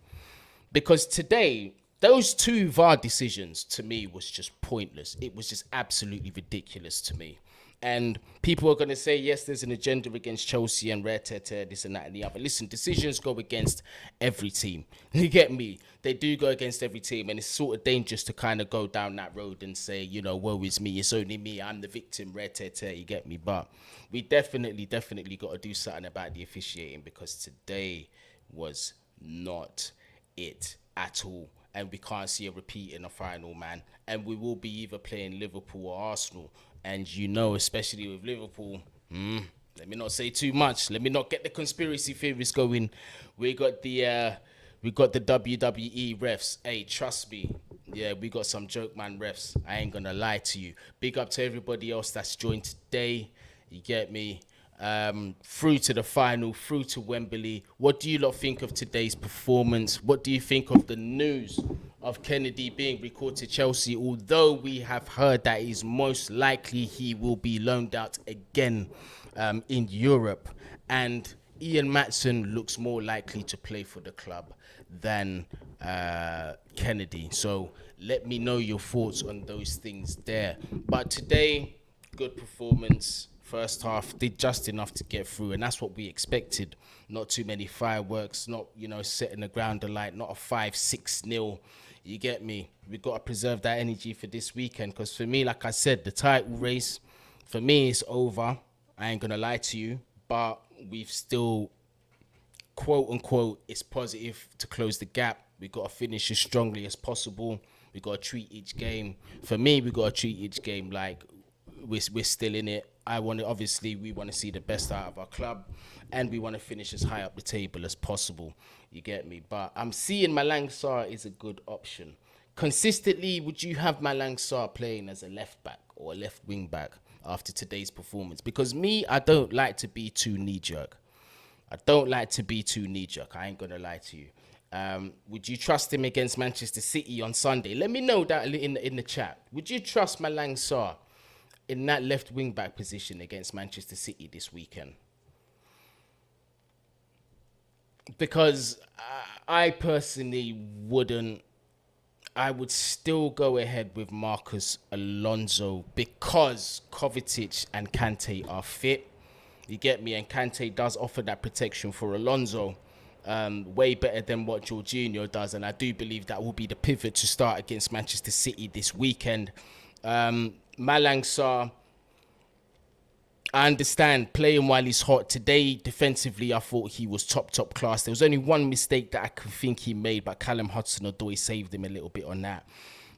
Because today, those 2 VAR decisions to me was just pointless. It was just absolutely ridiculous to me. And people are going to say, yes, there's an agenda against Chelsea and this and that and the other. Listen, decisions go against every team. You get me? They do go against every team. And it's sort of dangerous to kind of go down that road and say, you know, woe is me. It's only me. I'm the victim. You get me? But we definitely got to do something about the officiating, because today was not it at all. And we can't see a repeat in the final, man. And we will be either playing Liverpool or Arsenal. And you know, especially with Liverpool, let me not say too much. Let me not get the conspiracy theories going. We got the We got the WWE refs. Hey, trust me. Yeah, we got some joke man refs. I ain't gonna lie to you. Big up to everybody else that's joined today. You get me? Through to the final, through to Wembley. What do you lot think of today's performance? What do you think of the news of Kenedy being recalled to Chelsea? Although we have heard that is most likely he will be loaned out again in Europe. And Ian Maatson looks more likely to play for the club than Kenedy. So let me know your thoughts on those things there. But today, good performance. First half did just enough to get through, and that's what we expected. Not too many fireworks, not, setting the ground alight, not a 5-6-0. You get me? We've got to preserve that energy for this weekend, because for me, like I said, the title race, for me, it's over. I ain't going to lie to you, but we've still, quote unquote, it's positive to close the gap. We've got to finish as strongly as possible. We've got to treat each game. For me, we've got to treat each game like we're still in it. Obviously, we want to see the best out of our club, and we want to finish as high up the table as possible. You get me? But I'm seeing Malang Sarr is a good option. Consistently, would you have Malang Sarr playing as a left back or a left wing back after today's performance? Because me, I don't like to be too knee-jerk. I ain't going to lie to you. Would you trust him against Manchester City on Sunday? Let me know that in the chat. Would you trust Malang Sarr in that left wing back position against Manchester City this weekend? Because I personally wouldn't. I would still go ahead with Marcus Alonso because Kovacic and Kante are fit. You get me? And Kante does offer that protection for Alonso way better than what Jorginho does. And I do believe that will be the pivot to start against Manchester City this weekend. Malang Sarr, I understand playing while he's hot. Today, defensively, I thought he was top class. There was only one mistake that I could think he made, but Callum Hudson-Odoi saved him a little bit on that.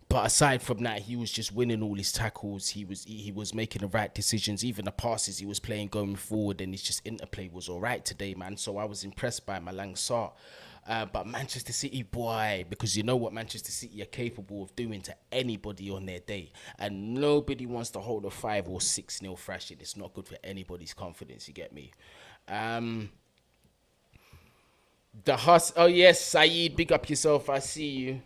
But aside from that, he was just winning all his tackles. He was making the right decisions. Even the passes he was playing going forward, and his just interplay was all right today, man. So I was impressed by Malang Sarr. But Manchester City, boy, because you know what Manchester City are capable of doing to anybody on their day. And nobody wants to hold a 5 or 6-0 thrashing. It's not good for anybody's confidence, you get me? Oh, yes, Saeed, big up yourself. I see you.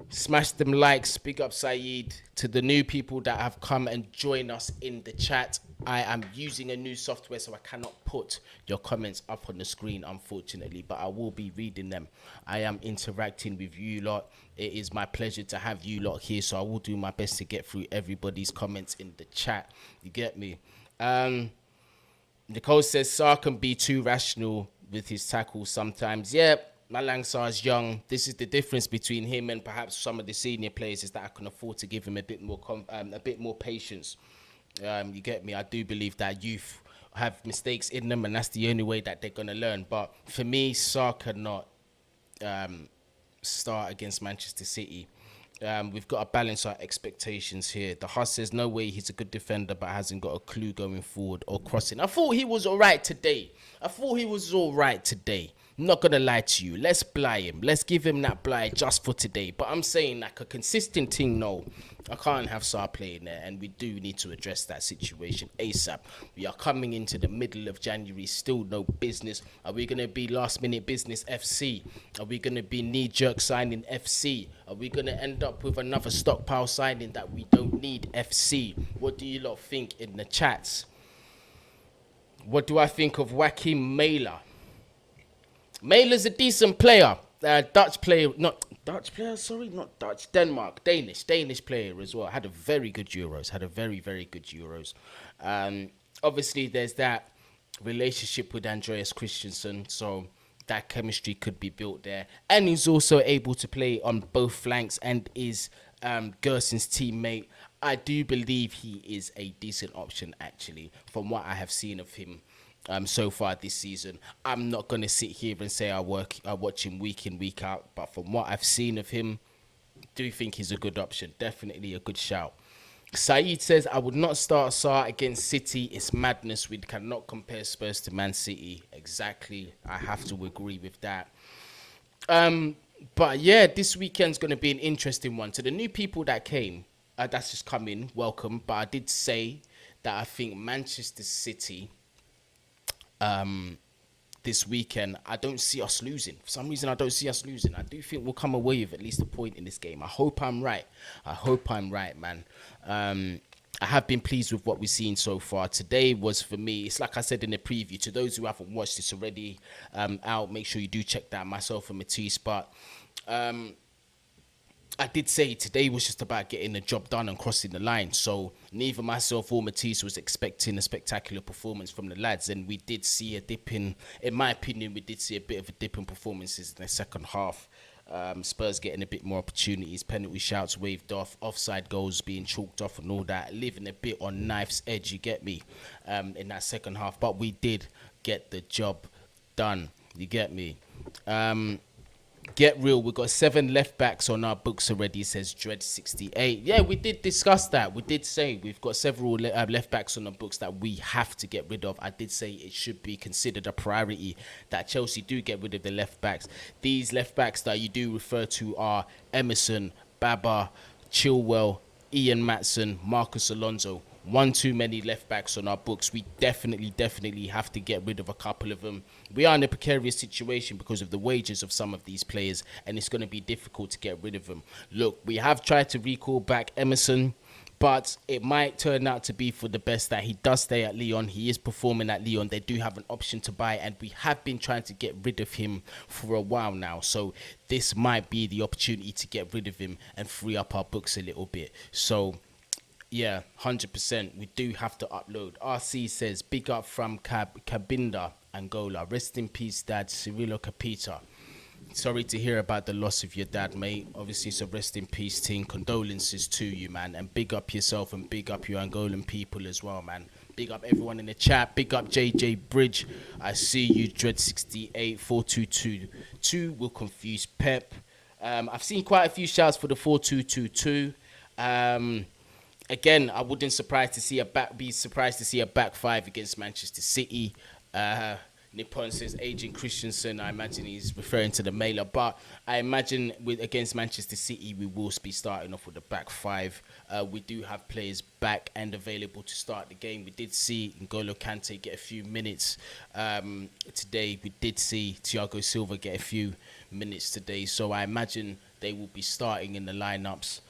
Smash them likes. Big up Saeed. To the new people that have come and join us in the chat, I am using a new software, so I cannot put your comments up on the screen, unfortunately, but I will be reading them. I am interacting with you lot. It is my pleasure to have you lot here, so I will do my best to get through everybody's comments in the chat. You get me? Nicole says Sarr can be too rational with his tackles sometimes. Yeah, Malang Sarr's young. This is the difference between him and perhaps some of the senior players, is that I can afford to give him a bit more patience. You get me? I do believe that youth have mistakes in them, and that's the only way that they're going to learn. But for me, Sarr cannot start against Manchester City. We've got to balance our expectations here. The Huss says, no way, he's a good defender, but hasn't got a clue going forward or crossing. I thought he was all right today. I'm not going to lie to you. Let's bly him. Let's give him that bly just for today. But I'm saying like a consistent thing, no. I can't have Sarr playing there, and we do need to address that situation ASAP. We are coming into the middle of January, still no business. Are we going to be last minute business FC? Are we going to be knee-jerk signing FC? Are we going to end up with another stockpile signing that we don't need FC? What do you lot think in the chats? What do I think of Joachim Mæhle? Mæhle's a decent player. Danish player as well. Had a very good Euros. Obviously, there's that relationship with Andreas Christensen, so that chemistry could be built there. And he's also able to play on both flanks and is Gerson's teammate. I do believe he is a decent option, actually, from what I have seen of him so far this season. I'm not going to sit here and say I watch him week in, week out, but from what I've seen of him, do think he's a good option. Definitely a good shout. Saeed says, I would not start Sarr against City. It's madness. We cannot compare Spurs to Man City. Exactly. I have to agree with that. But yeah, this weekend's going to be an interesting one. To the new people that came, that's just come in, welcome. But I did say that I think Manchester City this weekend, I don't see us losing. For some reason, I don't see us losing. I do think we'll come away with at least a point in this game. I hope I'm right. I hope I'm right, man. I have been pleased with what we've seen so far. Today was, for me, it's like I said in the preview. To those who haven't watched this already out, make sure you do check that, myself and Matisse. But I did say today was just about getting the job done and crossing the line. So neither myself or Matisse was expecting a spectacular performance from the lads. And we did see a dip in my opinion, we did see a bit of a dip in performances in the second half. Spurs getting a bit more opportunities, penalty shouts waved off, offside goals being chalked off and all that, living a bit on knife's edge, you get me, in that second half. But we did get the job done, you get me. Get real, we've got 7 left backs on our books already, says Dread68. Yeah, we did discuss that. We did say we've got several left backs on the books that we have to get rid of. I did say it should be considered a priority that Chelsea do get rid of the left backs. These left backs that you do refer to are Emerson, Baba, Chilwell, Ian Matson, Marcus Alonso. One too many left backs on our books. We definitely have to get rid of a couple of them. We are in a precarious situation because of the wages of some of these players, and it's going to be difficult to get rid of them. Look, we have tried to recall back Emerson, but it might turn out to be for the best that he does stay at Lyon. He is performing at Lyon. They do have an option to buy, and we have been trying to get rid of him for a while now. So this might be the opportunity to get rid of him and free up our books a little bit. So yeah, 100%. We do have to upload. RC says, big up from Cabinda, Angola. Rest in peace, Dad. Cirilo Capita. Sorry to hear about the loss of your dad, mate. Obviously, it's a rest in peace thing. Condolences to you, man. And big up yourself and big up your Angolan people as well, man. Big up everyone in the chat. Big up JJ Bridge. I see you, Dread68. 4222 will confuse Pep. I've seen quite a few shouts for the 4222. Again, I wouldn't be surprised to see a back 5 against Manchester City. Nippon says Agent Christensen. I imagine he's referring to the mailer, but I imagine against Manchester City we will be starting off with a back 5. We do have players back and available to start the game. We did see N'Golo Kante get a few minutes today. We did see Thiago Silva get a few minutes today, so I imagine they will be starting in the lineups.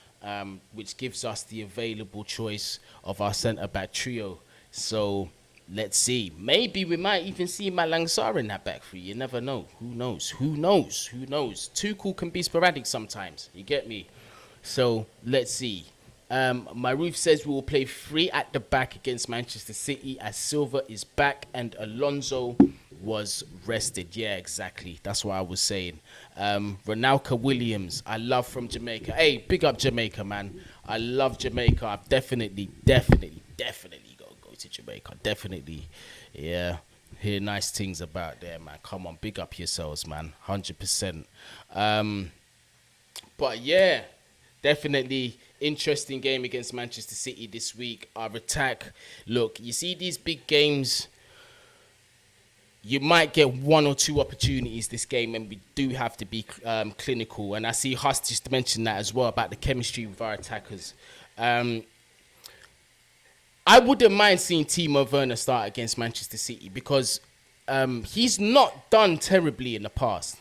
Which gives us the available choice of our centre-back trio. So, let's see. Maybe we might even see Malang Sarr in that back three. You never know. Who knows? Tuchel can be sporadic sometimes. You get me? So, let's see. My roof says we will play 3 at the back against Manchester City as Silva is back and Alonso was rested. Yeah, exactly. That's what I was saying. Ronaldo Williams, I love from Jamaica. Hey, big up Jamaica, man. I love Jamaica. I've definitely got to go to Jamaica. Definitely, yeah. Hear nice things about there, man. Come on, big up yourselves, man. 100%. But yeah, definitely interesting game against Manchester City this week. Our attack. Look, you see these big games, you might get 1 or 2 opportunities this game, and we do have to be clinical. And I see Huss just mentioned that as well about the chemistry with our attackers. I wouldn't mind seeing Timo Werner start against Manchester City because he's not done terribly in the past.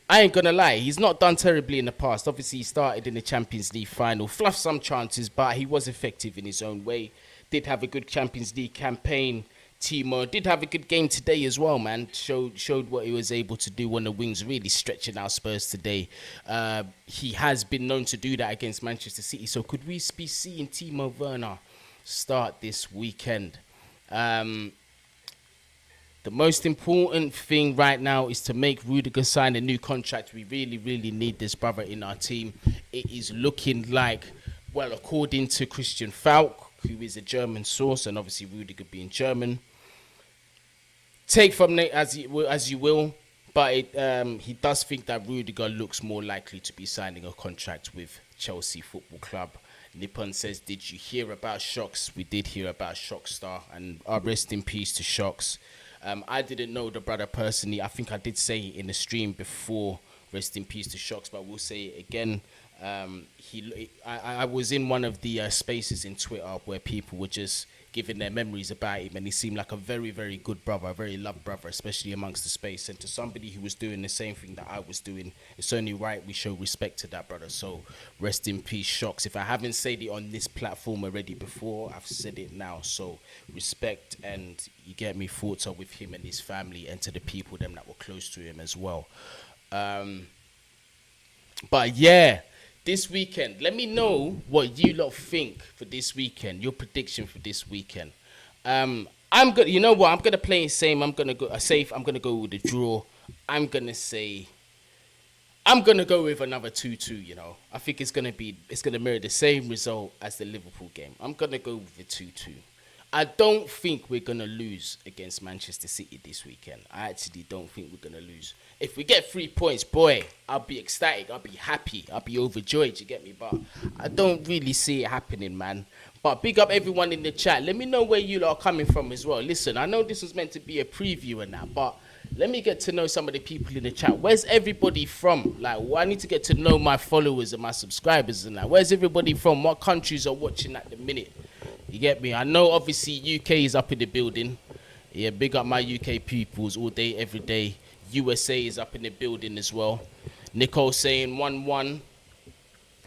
I ain't gonna lie, he's not done terribly in the past. Obviously, he started in the Champions League final, fluffed some chances, but he was effective in his own way. Did have a good Champions League campaign. Timo did have a good game today as well, man. Showed what he was able to do on the wings, really stretching our Spurs today. He has been known to do that against Manchester City. So could we be seeing Timo Werner start this weekend? The most important thing right now is to make Rudiger sign a new contract. We really need this brother in our team. It is looking like, well, according to Christian Falk, who is a German source, and obviously Rudiger being German, take from Nate as you will, but he does think that Rudiger looks more likely to be signing a contract with Chelsea Football Club. Nippon says, did you hear about Shocks? We did hear about Shockstar, and rest in peace to Shocks. I didn't know the brother personally. I think I did say in the stream before Rest in peace to Shocks, but we'll say it again. I was in one of the spaces in Twitter where people were just giving their memories about him, and he seemed like a very, very good brother, a very loved brother, especially amongst the space. And to somebody who was doing the same thing that I was doing, it's only right we show respect to that brother. So rest in peace, Shocks. If I haven't said it on this platform already before, I've said it now. So respect, and you get me, thoughts are with him and his family, and to the people them that were close to him as well. But yeah, this weekend, let me know what you lot think for this weekend. Your prediction for this weekend. I'm gonna, you know what? I'm gonna play it same. I'm gonna go safe. I'm gonna go with the draw. I'm gonna go with another 2-2. You know, I think it's gonna mirror the same result as the Liverpool game. I'm gonna go with the 2-2. I don't think we're going to lose against Manchester City this weekend. I actually don't think we're going to lose. If we get 3 points, boy, I'll be ecstatic. I'll be happy. I'll be overjoyed, you get me? But I don't really see it happening, man. But big up everyone in the chat. Let me know where you lot are coming from as well. Listen, I know this was meant to be a preview and that, but let me get to know some of the people in the chat. Where's everybody from? Like, I need to get to know my followers and my subscribers and that. Where's everybody from? What countries are watching at the minute? You get me? I know obviously UK is up in the building. Yeah, big up my UK peoples all day, every day. USA is up in the building as well. Nicole saying 1-1.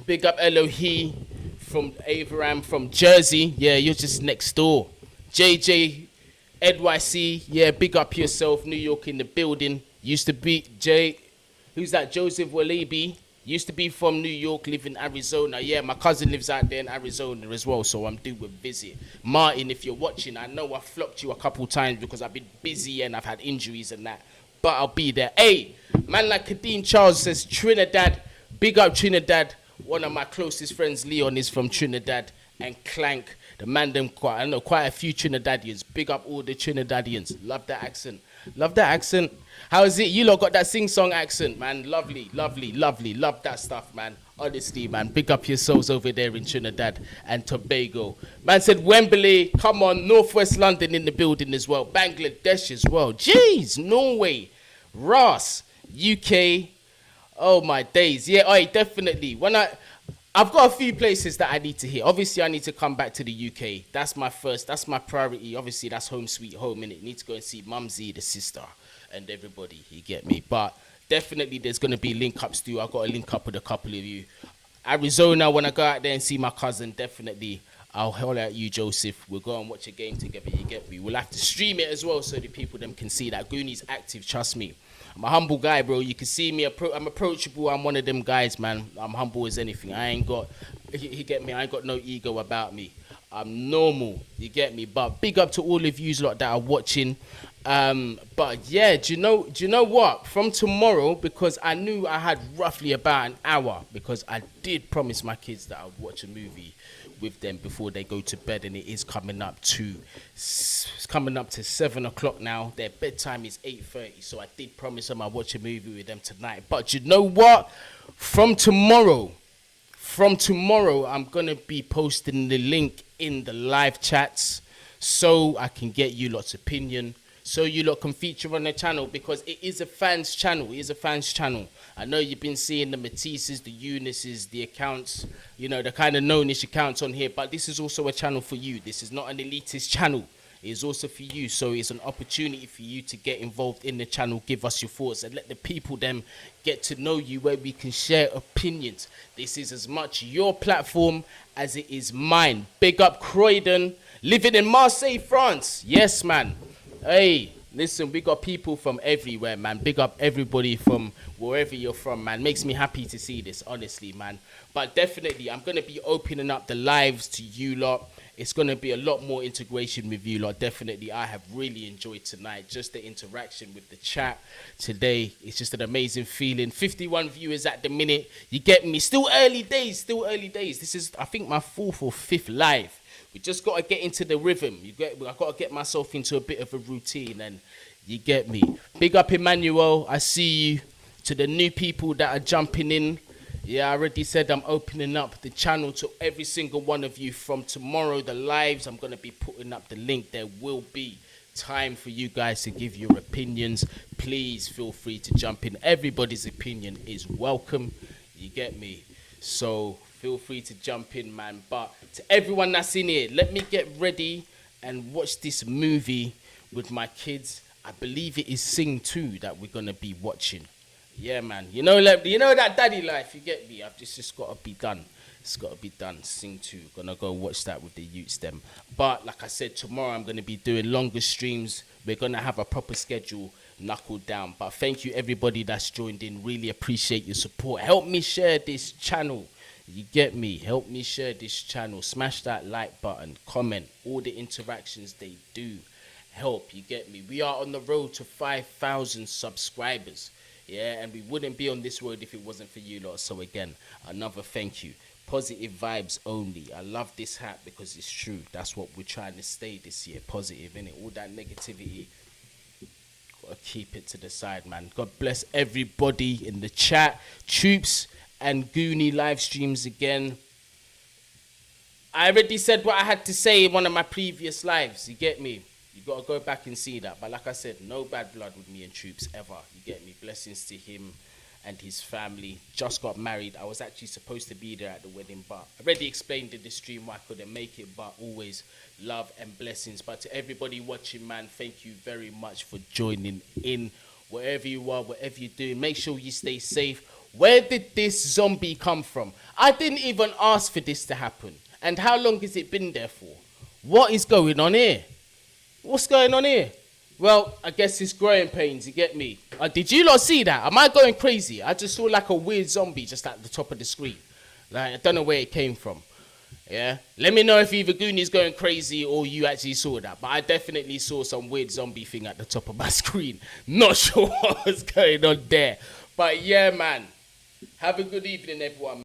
Big up Elohi from Abraham from Jersey. Yeah, you're just next door. JJ NYC. Yeah, big up yourself. New York in the building. Used to be who's that? Joseph Walebi. Used to be from New York, live in Arizona. Yeah, my cousin lives out there in Arizona as well, so I'm due a visit. Martin, if you're watching, I know I flopped you a couple times because I've been busy and I've had injuries and that, but I'll be there. Hey, man like Kadeem Charles says, Trinidad, big up Trinidad. One of my closest friends, Leon, is from Trinidad, and Clank, the man them quite a few Trinidadians. Big up all the Trinidadians. Love that accent. Love that accent. How is it? You lot got that sing-song accent, man. Lovely, lovely, lovely. Love that stuff, man. Honestly, man. Big up your souls over there in Trinidad and Tobago. Man said Wembley. Come on. Northwest London in the building as well. Bangladesh as well. Jeez. Norway. Ross. UK. Oh, my days. Yeah, definitely. I've got a few places that I need to hit. Obviously, I need to come back to the UK. That's my priority. Obviously, that's home sweet home, innit? Need to go and see Mumsy, the sister, and everybody. You get me? But definitely, there's going to be link-ups too. I've got to link up with a couple of you. Arizona, when I go out there and see my cousin, definitely, I'll holler at you, Joseph. We'll go and watch a game together, you get me? We'll have to stream it as well so the people them can see that. Goonie's active, trust me. I'm a humble guy, bro. You can see me. I'm approachable. I'm one of them guys, man. I'm humble as anything. I ain't got no ego about me. I'm normal. You get me? But big up to all of yous lot that are watching. But yeah, do you know what? From tomorrow, because I knew I had roughly about an hour, because I did promise my kids that I'd watch a movie with them before they go to bed, and it is coming up to 7 o'clock now. Their bedtime is 8:30, so I did promise them I'd watch a movie with them tonight. But you know what? From tomorrow, I'm gonna be posting the link in the live chats so I can get you lot's opinion, so you lot can feature on the channel, because it is a fans channel. I know you've been seeing the Matisses, the Eunices, the accounts, you know, the kind of known-ish accounts on here, but this is also a channel for you. This is not an elitist channel. It is also for you, so it's an opportunity for you to get involved in the channel, give us your thoughts, and let the people them get to know you, where we can share opinions. This is as much your platform as it is mine. Big up Croydon, living in Marseille, France. Yes, man. Hey, listen, we got people from everywhere, man. Big up everybody from wherever you're from, man. Makes me happy to see this, honestly, man. But definitely, I'm going to be opening up the lives to you lot. It's going to be a lot more integration with you lot. Definitely, I have really enjoyed tonight. Just the interaction with the chat today. It's just an amazing feeling. 51 viewers at the minute. You get me? Still early days. This is, I think, my 4th or 5th live. We just got to get into the rhythm. I've got to get myself into a bit of a routine, and you get me. Big up Emmanuel. I see you. To the new people that are jumping in. Yeah, I already said I'm opening up the channel to every single one of you from tomorrow. The lives, I'm going to be putting up the link. There will be time for you guys to give your opinions. Please feel free to jump in. Everybody's opinion is welcome. You get me? So feel free to jump in, man. But to everyone that's in here, let me get ready and watch this movie with my kids. I believe it is Sing 2 that we're going to be watching. Yeah, man. You know that daddy life, you get me? I've just got to be done. It's got to be done. Sing 2. Gonna go watch that with the youths them. But like I said, tomorrow I'm going to be doing longer streams. We're going to have a proper schedule knuckled down. But thank you everybody that's joined in. Really appreciate your support. Help me share this channel. You get me? Help me share this channel. Smash that like button. Comment. All the interactions they do help. You get me? We are on the road to 5,000 subscribers. Yeah, and we wouldn't be on this road if it wasn't for you lot. So again, another thank you. Positive vibes only. I love this hat because it's true. That's what we're trying to stay this year. Positive, innit? All that negativity, gotta keep it to the side, man. God bless everybody in the chat. Troops and Goonie live streams again. I already said what I had to say in one of my previous lives. You get me? You gotta go back and see that. But like I said, no bad blood with me and Troops ever. You get me? Blessings to him and his family. Just got married. I was actually supposed to be there at the wedding, but I already explained in the stream why I couldn't make it, but always love and blessings. But to everybody watching, man, thank you very much for joining in. Wherever you are, whatever you're doing, make sure you stay safe. Where did this zombie come from? I didn't even ask for this to happen. And how long has it been there for? What is going on here? What's going on here? Well, I guess it's growing pains, you get me? Did you lot see that? Am I going crazy? I just saw like a weird zombie just at the top of the screen. Like, I don't know where it came from. Yeah? Let me know if either Gooni's going crazy or you actually saw that. But I definitely saw some weird zombie thing at the top of my screen. Not sure what was going on there. But yeah, man. Have a good evening, everyone.